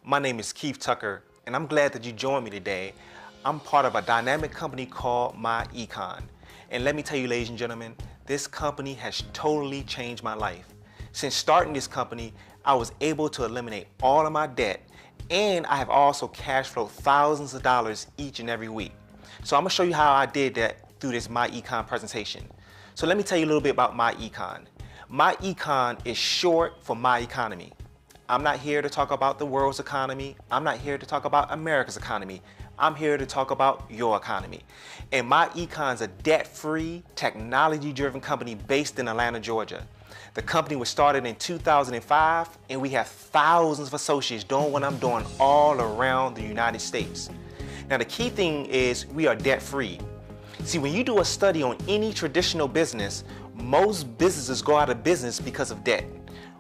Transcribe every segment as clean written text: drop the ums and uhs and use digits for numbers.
My name is Keith Tucker, and I'm glad that you joined me today. I'm part of a dynamic company called MyEcon. And let me tell you, ladies and gentlemen, this company has totally changed my life. Since starting this company, I was able to eliminate all of my debt, and I have also cash flowed thousands of dollars each and every week. So I'm gonna show you how I did that through this MyEcon presentation. So let me tell you a little bit about MyEcon. MyEcon is short for My Economy. I'm not here to talk about the world's economy. I'm not here to talk about America's economy. I'm here to talk about your economy. And MyEcon is a debt-free, technology-driven company based in Atlanta, Georgia. The company was started in 2005, and we have thousands of associates doing what I'm doing all around the United States. Now, the key thing is we are debt-free. See, when you do a study on any traditional business, most businesses go out of business because of debt.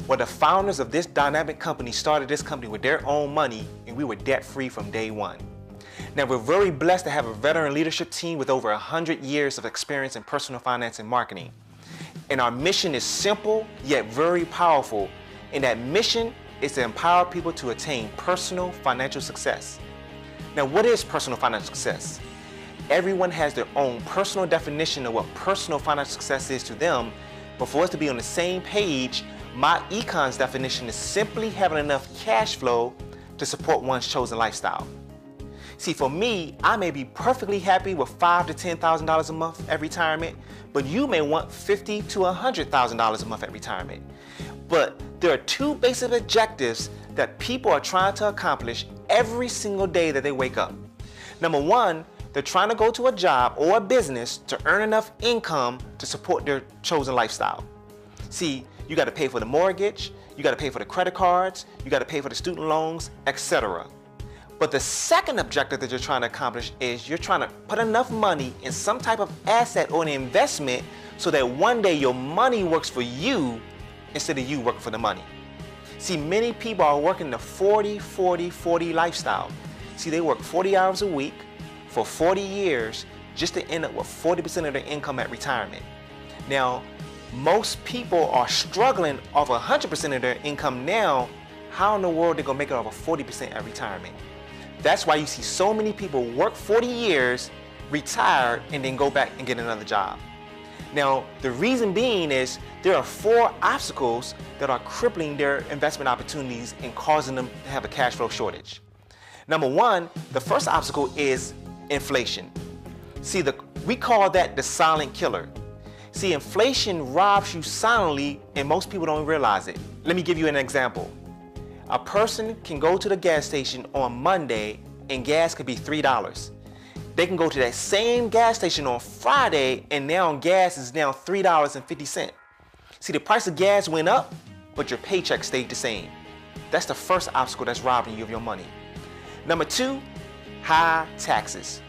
Well, the founders of this dynamic company started this company with their own money, and we were debt-free from day one. Now, we're very blessed to have a veteran leadership team with over 100 years of experience in personal finance and marketing. And our mission is simple, yet very powerful. And that mission is to empower people to attain personal financial success. Now, what is personal financial success? Everyone has their own personal definition of what personal financial success is to them, but for us to be on the same page, MyEcon's definition is simply having enough cash flow to support one's chosen lifestyle. See, for me, I may be perfectly happy with $5,000 to $10,000 a month at retirement, but you may want $50,000 to $100,000 a month at retirement. But there are two basic objectives that people are trying to accomplish every single day that they wake up. Number one, they're trying to go to a job or a business to earn enough income to support their chosen lifestyle. See, you got to pay for the mortgage, you got to pay for the credit cards, you got to pay for the student loans, etc. But the second objective that you're trying to accomplish is you're trying to put enough money in some type of asset or an investment so that one day your money works for you instead of you working for the money. See, many people are working the 40-40-40 lifestyle. See, they work 40 hours a week for 40 years just to end up with 40% of their income at retirement. Now, most people are struggling off 100% of their income now. How in the world are they gonna make it off of 40% at retirement? That's why you see so many people work 40 years, retire, and then go back and get another job. Now, the reason being is there are 4 obstacles that are crippling their investment opportunities and causing them to have a cash flow shortage. Number one, the first obstacle is inflation. See, we call that the silent killer. See, inflation robs you silently, and most people don't realize it. Let me give you an example. A person can go to the gas station on Monday and gas could be $3. They can go to that same gas station on Friday and now gas is now $3.50. See, the price of gas went up, but your paycheck stayed the same. That's the first obstacle that's robbing you of your money. Number 2, high taxes.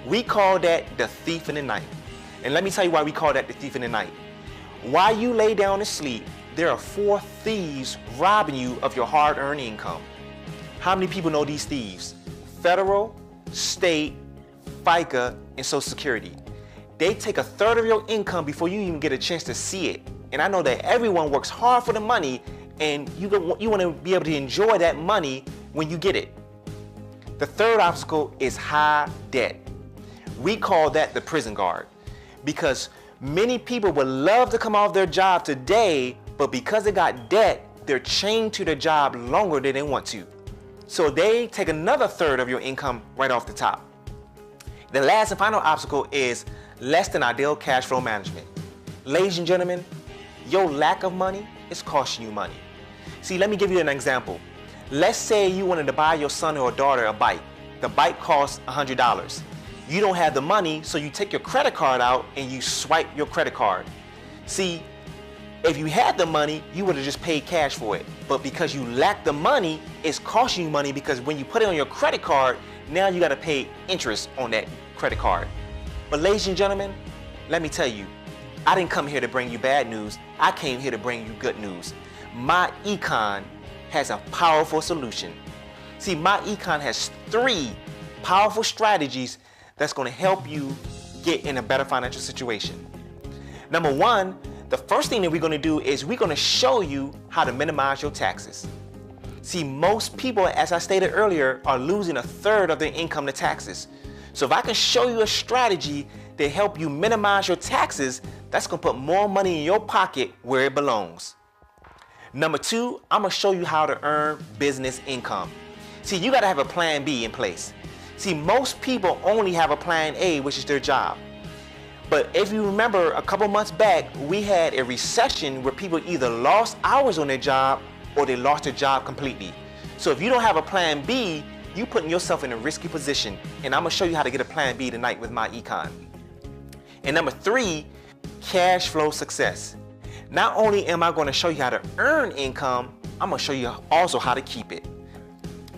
We call that the thief in the night. And let me tell you why we call that the thief in the night. While you lay down to sleep, there are 4 thieves robbing you of your hard-earned income. How many people know these thieves? Federal, state, FICA, and Social Security. They take 1/3 of your income before you even get a chance to see it. And I know that everyone works hard for the money, and you want to be able to enjoy that money when you get it. The third obstacle is high debt. We call that the prison guard, because many people would love to come off their job today, but because they got debt, they're chained to their job longer than they want to. So they take another 1/3 of your income right off the top. The last and final obstacle is less than ideal cash flow management. Ladies and gentlemen, your lack of money is costing you money. See, let me give you an example. Let's say you wanted to buy your son or daughter a bike. The bike costs $100. You don't have the money, so you take your credit card out and you swipe your credit card. See, if you had the money, you would have just paid cash for it. But because you lack the money, it's costing you money, because when you put it on your credit card, now you got to pay interest on that credit card. But ladies and gentlemen, let me tell you, I didn't come here to bring you bad news. I came here to bring you good news. MyEcon has a powerful solution. See, MyEcon has 3 powerful strategies that's going to help you get in a better financial situation. Number 1, the first thing that we're going to do is we're going to show you how to minimize your taxes. See, most people, as I stated earlier, are losing 1/3 of their income to taxes. So if I can show you a strategy to help you minimize your taxes, that's gonna put more money in your pocket where it belongs. Number 2, I'm gonna show you how to earn business income. See, you gotta have a plan B in place. See, most people only have a plan A, which is their job. But if you remember, a couple months back, we had a recession where people either lost hours on their job or they lost their job completely. So if you don't have a plan B, you're putting yourself in a risky position. And I'm gonna show you how to get a plan B tonight with MyEcon. And number 3, cash flow success. Not only am I gonna show you how to earn income, I'm gonna show you also how to keep it.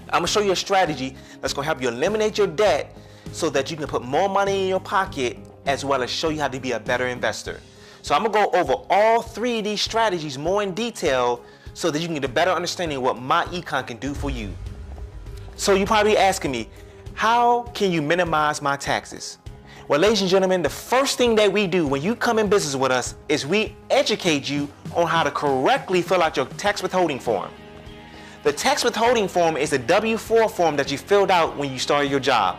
I'm gonna show you a strategy that's gonna help you eliminate your debt so that you can put more money in your pocket, as well as show you how to be a better investor. So I'm gonna go over all 3 of these strategies more in detail so that you can get a better understanding of what MyEcon can do for you. So you're probably asking me, how can you minimize my taxes? Well, ladies and gentlemen, the first thing that we do when you come in business with us is we educate you on how to correctly fill out your tax withholding form. The tax withholding form is a W-4 form that you filled out when you started your job.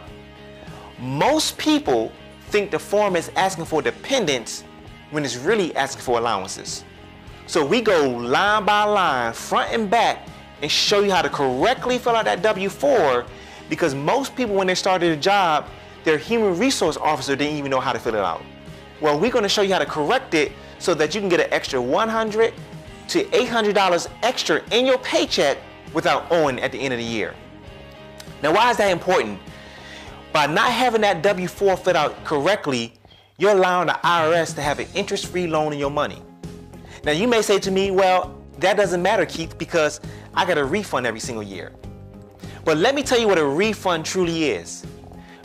Most people think the form is asking for dependents when it's really asking for allowances. So we go line by line, front and back, and show you how to correctly fill out that W-4, because most people, when they started a job, their human resource officer didn't even know how to fill it out. Well, we're gonna show you how to correct it so that you can get an extra $100 to $800 extra in your paycheck without owing at the end of the year. Now, why is that important? By not having that W-4 filled out correctly, you're allowing the IRS to have an interest-free loan in your money. Now, you may say to me, well, that doesn't matter, Keith, because I get a refund every single year. But let me tell you what a refund truly is.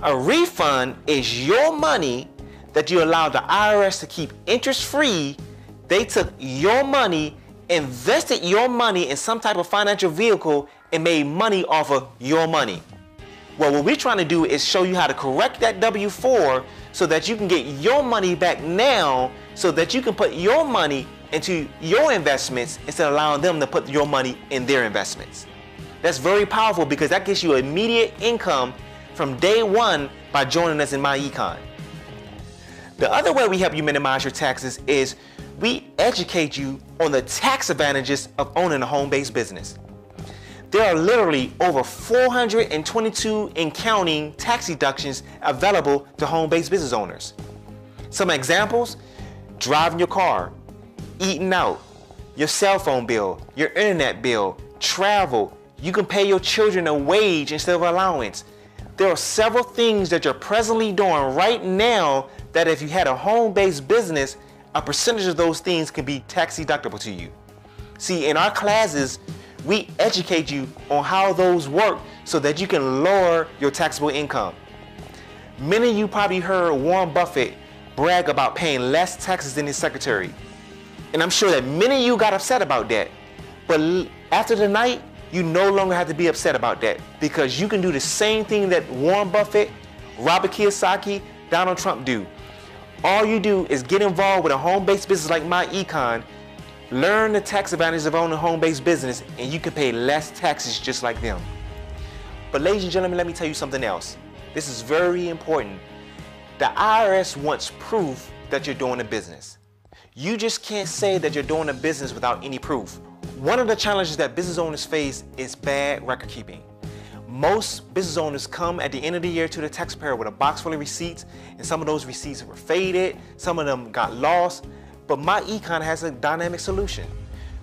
A refund is your money that you allowed the IRS to keep interest-free. They took your money, invested your money in some type of financial vehicle, and made money off of your money. Well, what we're trying to do is show you how to correct that W-4 so that you can get your money back now, so that you can put your money into your investments instead of allowing them to put your money in their investments. That's very powerful because that gives you immediate income from day one by joining us in MyEcon. The other way we help you minimize your taxes is we educate you on the tax advantages of owning a home-based business. There are literally over 422 and counting tax deductions available to home-based business owners. Some examples: driving your car, eating out, your cell phone bill, your internet bill, travel. You can pay your children a wage instead of allowance. There are several things that you're presently doing right now that if you had a home-based business, a percentage of those things can be tax deductible to you. See, in our classes, we educate you on how those work so that you can lower your taxable income. Many of you probably heard Warren Buffett brag about paying less taxes than his secretary. And I'm sure that many of you got upset about that. But after tonight, you no longer have to be upset about that, because you can do the same thing that Warren Buffett, Robert Kiyosaki, Donald Trump do. All you do is get involved with a home-based business like MyEcon, learn the tax advantages of owning a home-based business, and you can pay less taxes just like them. But ladies and gentlemen, let me tell you something else. This is very important. The IRS wants proof that you're doing a business. You just can't say that you're doing a business without any proof. One of the challenges that business owners face is bad record keeping. Most business owners come at the end of the year to the taxpayer with a box full of receipts, and some of those receipts were faded, some of them got lost, but MyEcon has a dynamic solution.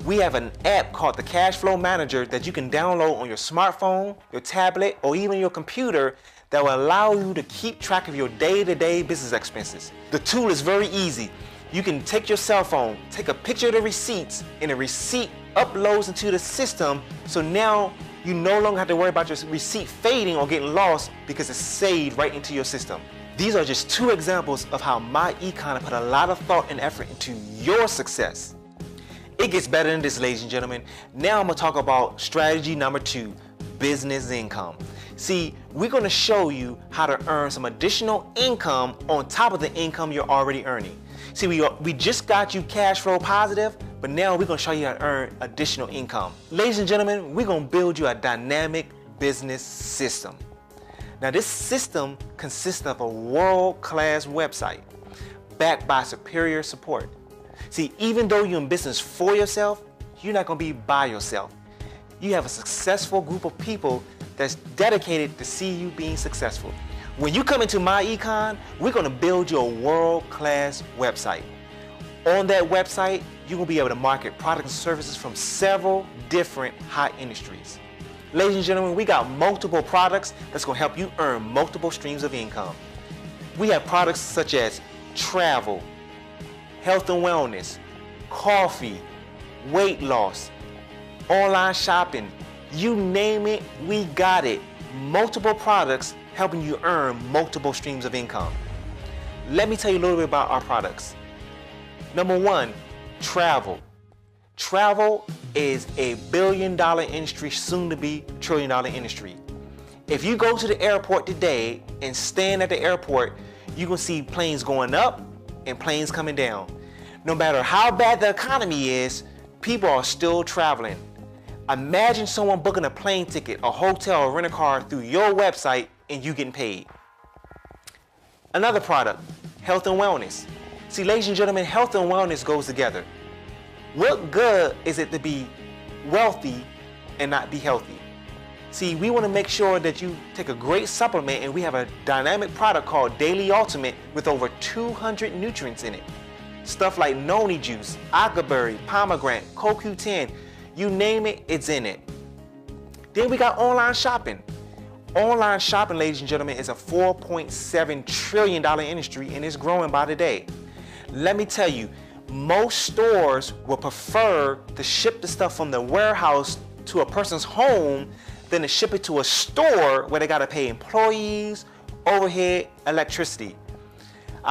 We have an app called the Cash Flow Manager that you can download on your smartphone, your tablet, or even your computer that will allow you to keep track of your day-to-day business expenses. The tool is very easy. You can take your cell phone, take a picture of the receipts, and the receipt uploads into the system, so now you no longer have to worry about your receipt fading or getting lost because it's saved right into your system. These are just 2 examples of how MyEcon put a lot of thought and effort into your success. It gets better than this, ladies and gentlemen. Now I'm gonna talk about strategy number 2, business income. See, we're gonna show you how to earn some additional income on top of the income you're already earning. See, we just got you cash flow positive, But now we're gonna show you how to earn additional income. Ladies and gentlemen, we're gonna build you a dynamic business system. Now this system consists of a world-class website backed by superior support. See, even though you're in business for yourself, you're not gonna be by yourself. You have a successful group of people that's dedicated to see you being successful. When you come into MyEcon, we're gonna build you a world-class website. On that website, you're gonna be able to market products and services from several different hot industries. Ladies and gentlemen, we got multiple products that's gonna help you earn multiple streams of income. We have products such as travel, health and wellness, coffee, weight loss, online shopping, you name it, we got it. Multiple products helping you earn multiple streams of income. Let me tell you a little bit about our products. Number one, travel. Travel is a billion-dollar industry, soon to be trillion-dollar industry. If you go to the airport today and stand at the airport, you're gonna see planes going up and planes coming down. No matter how bad the economy is, people are still traveling. Imagine someone booking a plane ticket, a hotel, or rent a car through your website and you getting paid. Another product, health and wellness. See, ladies and gentlemen, health and wellness goes together. What good is it to be wealthy and not be healthy? See, we want to make sure that you take a great supplement, and we have a dynamic product called Daily Ultimate with over 200 nutrients in it. Stuff like noni juice, agaberry, pomegranate, CoQ10, you name it, it's in it. Then we got online shopping. Online shopping, ladies and gentlemen, is a $4.7 trillion industry, and it's growing by the day. Let me tell you, most stores will prefer to ship the stuff from the warehouse to a person's home than to ship it to a store where they gotta pay employees, overhead, electricity.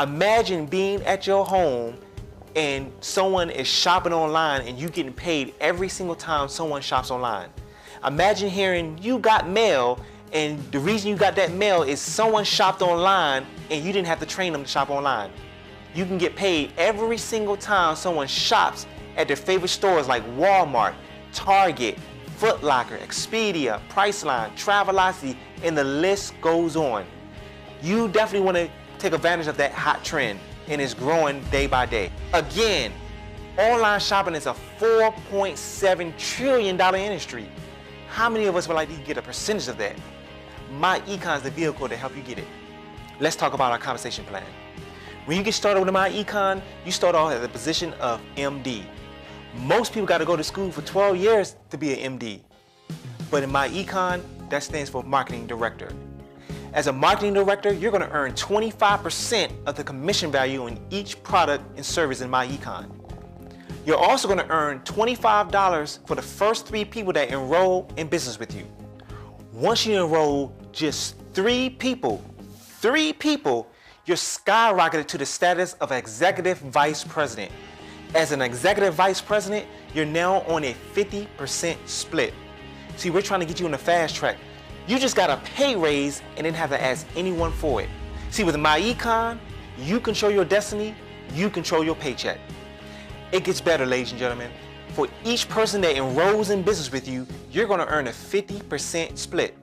Imagine being at your home and someone is shopping online and you getting paid every single time someone shops online. Imagine hearing you got mail, and the reason you got that mail is someone shopped online and you didn't have to train them to shop online. You can get paid every single time someone shops at their favorite stores like Walmart, Target, Foot Locker, Expedia, Priceline, Travelocity, and the list goes on. You definitely want to take advantage of that hot trend, and it's growing day by day. Again, online shopping is a $4.7 trillion industry. How many of us would like to get a percentage of that? MyEcon is the vehicle to help you get it. Let's talk about our compensation plan. When you get started with MyEcon, you start off at the position of MD. Most people got to go to school for 12 years to be an MD. But in MyEcon, that stands for Marketing Director. As a Marketing Director, you're going to earn 25% of the commission value in each product and service in MyEcon. You're also going to earn $25 for the first 3 people that enroll in business with you. Once you enroll just 3 people, you're skyrocketed to the status of Executive Vice President. As an Executive Vice President, you're now on a 50% split. See, we're trying to get you on the fast track. You just got a pay raise and didn't have to ask anyone for it. See, with MyEcon, you control your destiny, you control your paycheck. It gets better, ladies and gentlemen. For each person that enrolls in business with you, you're going to earn a 50% split.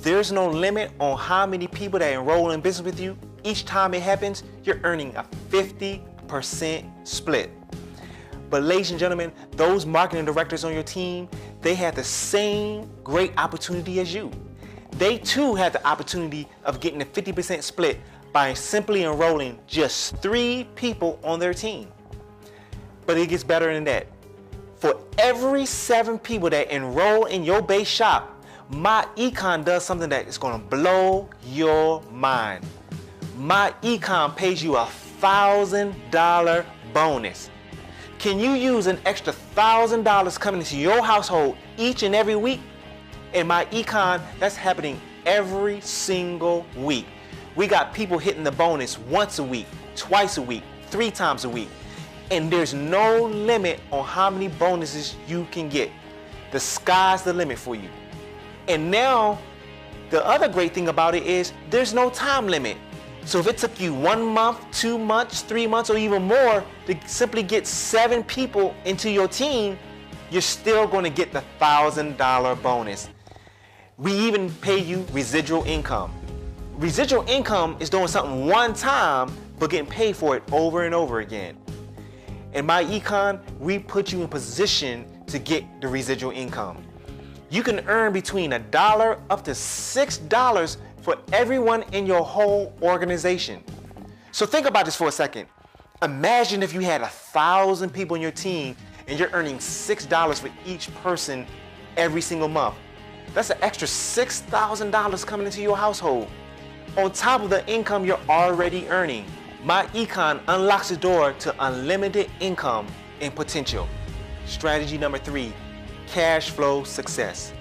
There's no limit on how many people that enroll in business with you. Each time it happens, you're earning a 50% split. But ladies and gentlemen, those marketing directors on your team, they had the same great opportunity as you. They too had the opportunity of getting a 50% split by simply enrolling just 3 people on their team. But it gets better than that. For every 7 people that enroll in your base shop, MyEcon does something that is going to blow your mind. MyEcon pays you a $1,000 bonus. Can you use an extra $1,000 coming into your household each and every week? In MyEcon, that's happening every single week. We got people hitting the bonus once a week, twice a week, 3 times a week. And there's no limit on how many bonuses you can get. The sky's the limit for you. And now, the other great thing about it is there's no time limit. So if it took you 1 month, 2 months, 3 months, or even more to simply get 7 people into your team, you're still going to get the $1,000 bonus. We even pay you residual income. Residual income is doing something one time, but getting paid for it over and over again. In MyEcon, we put you in position to get the residual income. You can earn between $1 up to $6 for everyone in your whole organization. So think about this for a second. Imagine if you had 1,000 people in your team and you're earning $6 for each person every single month. That's an extra $6,000 coming into your household, on top of the income you're already earning. MyEcon unlocks the door to unlimited income and potential. Strategy number 3, cash flow success.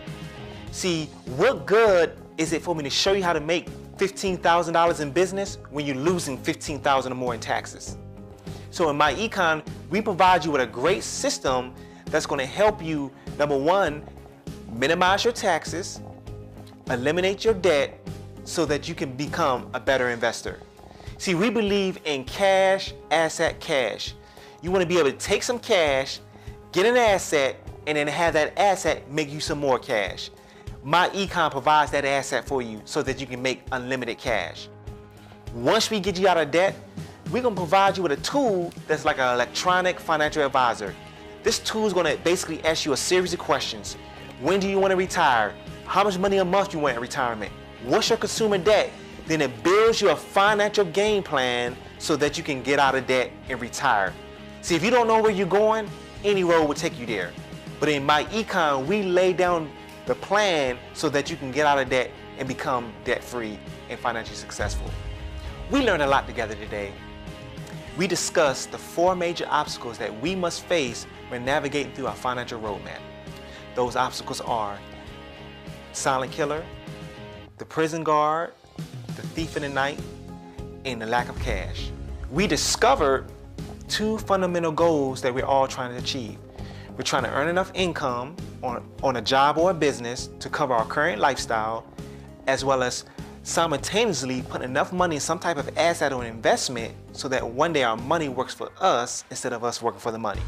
See, what good is it for me to show you how to make $15,000 in business when you're losing $15,000 or more in taxes? So in MyEcon, we provide you with a great system that's going to help you, number 1, minimize your taxes, eliminate your debt, so that you can become a better investor. See, we believe in cash, asset, cash. You want to be able to take some cash, get an asset, and then have that asset make you some more cash. MyEcon provides that asset for you so that you can make unlimited cash. Once we get you out of debt, we're going to provide you with a tool that's like an electronic financial advisor. This tool is going to basically ask you a series of questions. When do you want to retire? How much money a month you want in retirement? What's your consumer debt? Then it builds you a financial game plan so that you can get out of debt and retire. See, if you don't know where you're going, any road will take you there. But in MyEcon, we lay down the plan so that you can get out of debt and become debt-free and financially successful. We learned a lot together today. We discussed the 4 major obstacles that we must face when navigating through our financial roadmap. Those obstacles are silent killer, the prison guard, the thief in the night, and the lack of cash. We discovered 2 fundamental goals that we're all trying to achieve. We're trying to earn enough income on a job or a business to cover our current lifestyle, as well as simultaneously put enough money in some type of asset or investment so that one day our money works for us instead of us working for the money.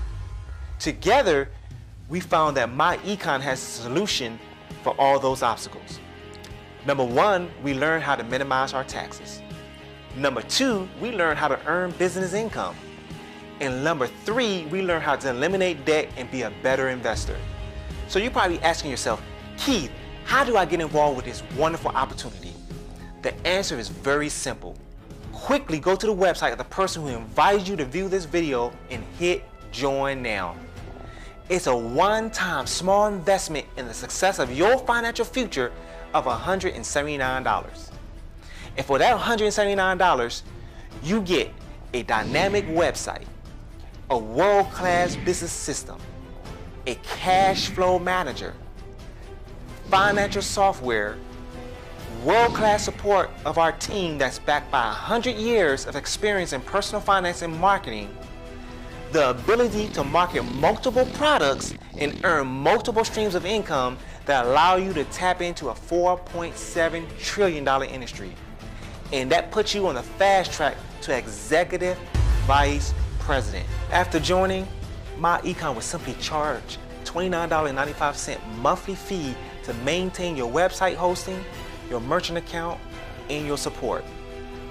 Together, we found that MyEcon has a solution for all those obstacles. Number 1, we learned how to minimize our taxes. Number 2, we learned how to earn business income. And number 3, we learned how to eliminate debt and be a better investor. So you're probably asking yourself, Keith, how do I get involved with this wonderful opportunity? The answer is very simple. Quickly go to the website of the person who invited you to view this video and hit join now. It's a one-time small investment in the success of your financial future of $179. And for that $179, you get a dynamic website, a world-class business system, a cash flow manager, financial software, world-class support of our team that's backed by 100 years of experience in personal finance and marketing, the ability to market multiple products and earn multiple streams of income that allow you to tap into a $4.7 trillion industry. And that puts you on the fast track to executive vice president. After joining, MyEcon will simply charge $29.95 monthly fee to maintain your website hosting, your merchant account, and your support.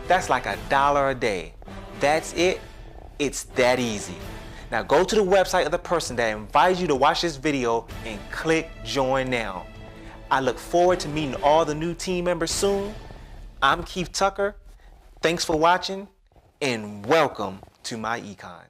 That's like $1 a day. That's it. It's that easy. Now go to the website of the person that invited you to watch this video and click join now. I look forward to meeting all the new team members soon. I'm Keith Tucker. Thanks for watching and welcome to MyEcon.